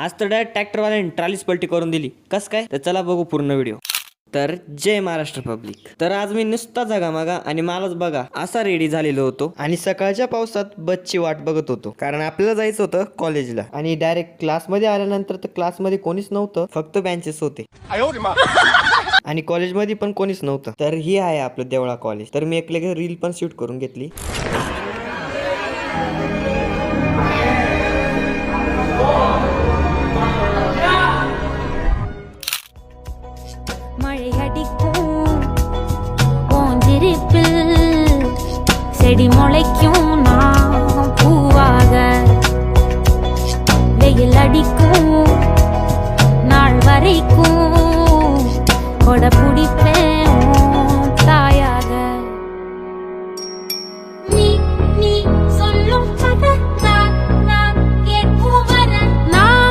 आज तर डायरेक्ट ट्रॅक्टरवाल्याने ट्रालीच पलटी करून दिली. कस काय? तर चला बघू पूर्ण व्हिडिओ. तर जय महाराष्ट्र पब्लिक. तर आज मी नुसता जगामागा आणि मलाच बघा असा रेडी झालेलो होतो आणि सकाळच्या पावसात बसची वाट बघत होतो, कारण आपल्याला जायचं होतं कॉलेजला. आणि डायरेक्ट क्लासमध्ये आल्यानंतर तर क्लासमध्ये कोणीच नव्हतं, फक्त बेंचेस होते आणि कॉलेजमध्ये पण कोणीच नव्हतं. तर ही आहे आपलं देवळा कॉलेज. तर मी एक रील पण शूट करून घेतली. செடி முளைக்கும் நான் பூவாக, வெயில் அடிக்கும் நாள் வரைக்கும் கொடை பிடிப்பேன்